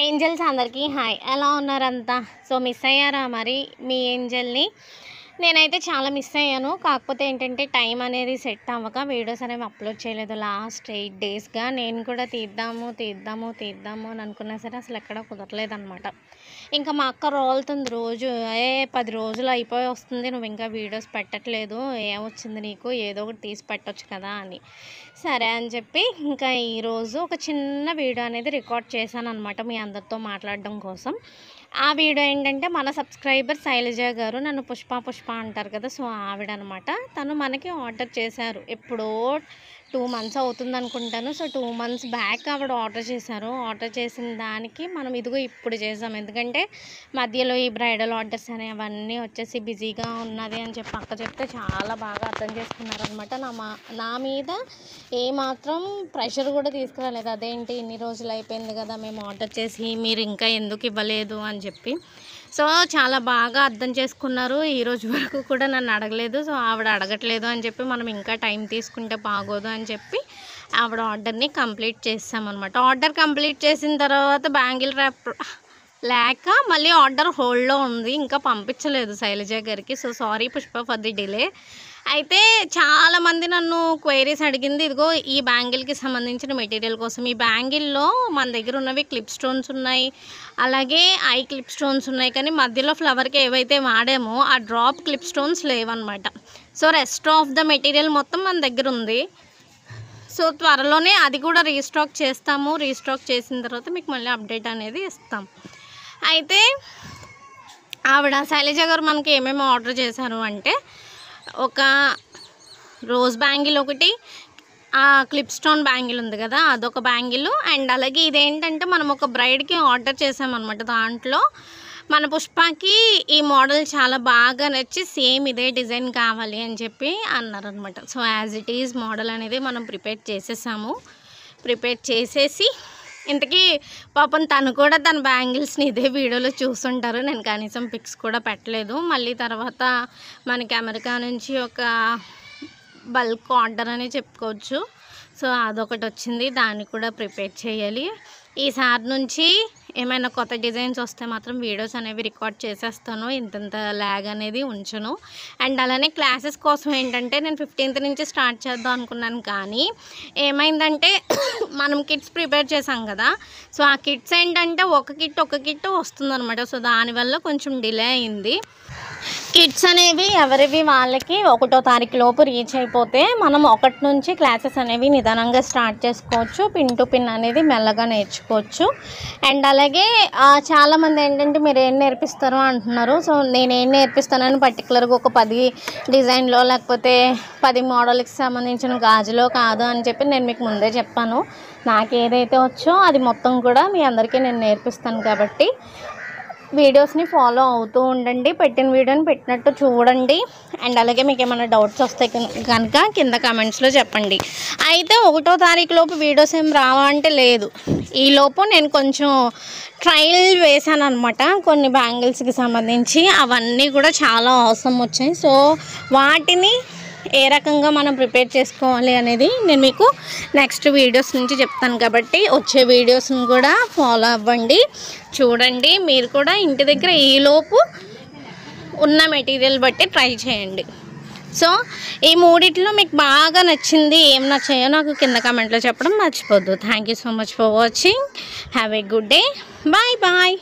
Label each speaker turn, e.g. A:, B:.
A: Angels అందరికీ hi, ఎలా ఉన్నారంతా? So miss అయ్యారా మరి మీ ఏంజల్ని? నేనైతే చాలా మిస్ అయ్యాను. కాకపోతే ఏంటంటే టైం అనేది సెట్ అవ్వక వీడియోస్ అనేవి అప్లోడ్ చేయలేదు. లాస్ట్ 8 డేస్గా నేను కూడా తీద్దాము అని అనుకున్నా సరే అసలు ఎక్కడ కుదరలేదనమాట. ఇంకా మా అక్క రోలుతుంది రోజు, 10 రోజులు అయిపోయి వస్తుంది, నువ్వు ఇంకా వీడియోస్ పెట్టట్లేదు, ఏమొచ్చింది నీకు, ఏదో ఒకటి తీసి పెట్టవచ్చు కదా అని. సరే అని చెప్పి ఇంకా ఈరోజు ఒక చిన్న వీడియో అనేది రికార్డ్ చేశాను అనమాట మీ అందరితో మాట్లాడడం కోసం. ఆ వీడియో ఏంటంటే మన సబ్స్క్రైబర్ శైలజ గారు, నన్ను పుష్ప అంటారు కదా, సో ఆవిడ అనమాట. తను మనకి ఆర్డర్ చేశారు ఎప్పుడో 2 months అవుతుంది అనుకుంటాను. సో 2 months బ్యాక్ ఆవిడ ఆర్డర్ చేశారు. ఆర్డర్ చేసిన దానికి మనం ఇదిగో ఇప్పుడు చేసాం. ఎందుకంటే మధ్యలో ఈ బ్రైడల్ ఆర్డర్స్ అని అవన్నీ వచ్చేసి బిజీగా ఉన్నది అని చెప్పి అక్క చెప్తే చాలా బాగా అర్థం చేసుకున్నారనమాట. నా మీద ఏమాత్రం ప్రెషర్ కూడా తీసుకురాలేదు. అదేంటి ఇన్ని రోజులు అయిపోయింది కదా మేము ఆర్డర్ చేసి, మీరు ఇంకా ఎందుకు ఇవ్వలేదు అని చెప్పి. సో చాలా బాగా అర్థం చేసుకున్నారు. ఈరోజు వరకు కూడా నన్ను అడగలేదు. సో ఆవిడ అడగట్లేదు అని చెప్పి మనం ఇంకా టైం తీసుకుంటే బాగోదు అని చెప్పి ఆవిడ ఆర్డర్ని కంప్లీట్ చేసామన్నమాట. ఆర్డర్ కంప్లీట్ చేసిన తర్వాత బ్యాంగిల్ ర్యాప్ లేక మళ్ళీ ఆర్డర్ హోల్డ్లో ఉంది, ఇంకా పంపించలేదు శైలజ గారికి. So sorry Pushpa for the delay. అయితే చాలామంది నన్ను క్వైరీస్ అడిగింది ఇదిగో ఈ బ్యాంగిల్కి సంబంధించిన మెటీరియల్ కోసం. ఈ బ్యాంగిల్లో మన దగ్గర ఉన్నవి క్లిప్ స్టోన్స్ ఉన్నాయి, అలాగే ఐ క్లిప్ స్టోన్స్ ఉన్నాయి, కానీ మధ్యలో ఫ్లవర్కి ఏవైతే వాడామో ఆ డ్రాప్ క్లిప్ స్టోన్స్ లేవన్నమాట. So rest of the material మొత్తం మన దగ్గర ఉంది. సో త్వరలోనే అది కూడా రీస్టాక్ చేస్తాము. రీస్టాక్ చేసిన తర్వాత మీకు మళ్ళీ అప్డేట్ అనేది ఇస్తాం. అయితే ఆవిడ శైలజ గారు మనకి ఏమేమి ఆర్డర్ చేశారు అంటే, ఒక రోజ్ బ్యాంగిల్ ఒకటి, ఆ క్లిప్ స్టోన్ బ్యాంగిల్ ఉంది కదా అదొక బ్యాంగిల్, అండ్ అలాగే ఇదేంటంటే మనం ఒక బ్రైడ్కి ఆర్డర్ చేసామన్నమాట. దాంట్లో మన పుష్పకి ఈ మోడల్ చాలా బాగా నచ్చి సేమ్ ఇదే డిజైన్ కావాలి అని చెప్పి అన్నారనమాట. So as it is model అనేది మనం ప్రిపేర్ చేసేసి ఇంతకీ పాపం తను కూడా తన బ్యాంగిల్స్ని ఇదే వీడియోలో చూస్తుంటారు. నేను కనీసం పిక్స్ కూడా పెట్టలేదు. మళ్ళీ తర్వాత మనకి అమెరికా నుంచి ఒక బల్క్ ఆర్డర్ అని చెప్పుకోవచ్చు. సో అదొకటి వచ్చింది, దాన్ని కూడా ప్రిపేర్ చేయాలి. ఈసారి నుంచి ఏమైనా కొత్త డిజైన్స్ వస్తే మాత్రం వీడియోస్ అనేవి రికార్డ్ చేసేస్తాను, ఇంతంత ల్యాగ్ అనేది ఉంచను. అండ్ అలానే క్లాసెస్ కోసం ఏంటంటే నేను 15th నుంచి స్టార్ట్ చేద్దాం అనుకున్నాను, కానీ ఏమైందంటే మనం కిట్స్ ప్రిపేర్ చేసాం కదా, సో ఆ కిట్స్ ఏంటంటే ఒక కిట్ వస్తుందన్నమాట. సో దానివల్ల కొంచెం డిలే అయింది. కిట్స్ అనేవి ఎవరివి వాళ్ళకి 1వ తారీఖు లోపు రీచ్ అయిపోతే మనం 1 నుంచి క్లాసెస్ అనేవి నిదానంగా స్టార్ట్ చేసుకోవచ్చు. పిన్ టు పిన్ అనేది మెల్లగా నేర్చుకోవచ్చు. అండ్ అలాగే చాలామంది ఏంటంటే మీరు ఏం నేర్పిస్తారో అంటున్నారు. సో నేనేం నేర్పిస్తానని పర్టికులర్గా ఒక 10 డిజైన్లో లేకపోతే 10 మోడల్కి సంబంధించిన గాజులో కాదు అని చెప్పి నేను మీకు ముందే చెప్పాను. నాకు ఏదైతే వచ్చో అది మొత్తం కూడా మీ అందరికీ నేను నేర్పిస్తాను. కాబట్టి వీడియోస్ని ఫాలో అవుతూ ఉండండి, పెట్టిన వీడియోని పెట్టినట్టు చూడండి. అండ్ అలాగే మీకు ఏమైనా డౌట్స్ వస్తే కనుక కింద కామెంట్స్లో చెప్పండి. అయితే 1వ తారీఖు లోపు వీడియోస్ ఏం రావా అంటే లేదు, ఈలోపు నేను కొంచెం ట్రయల్ వేసాను అనమాట కొన్ని బ్యాంగిల్స్కి సంబంధించి. అవన్నీ కూడా చాలా అవసరం వచ్చాయి. సో వాటిని ఏ రకంగా మనం ప్రిపేర్ చేసుకోవాలి అనేది నేను మీకు నెక్స్ట్ వీడియోస్ నుంచి చెప్తాను. కాబట్టి వచ్చే వీడియోస్ని కూడా ఫాలో అవ్వండి, చూడండి. మీరు కూడా ఇంటి దగ్గర ఈలోపు ఉన్న మెటీరియల్ బట్టి ట్రై చేయండి. సో ఈ మూడిట్లో మీకు బాగా నచ్చింది, ఏం నచ్చాయో నాకు కింద కామెంట్లో చెప్పడం మర్చిపోద్దు. Thank you so much for watching. Have a good day. Bye.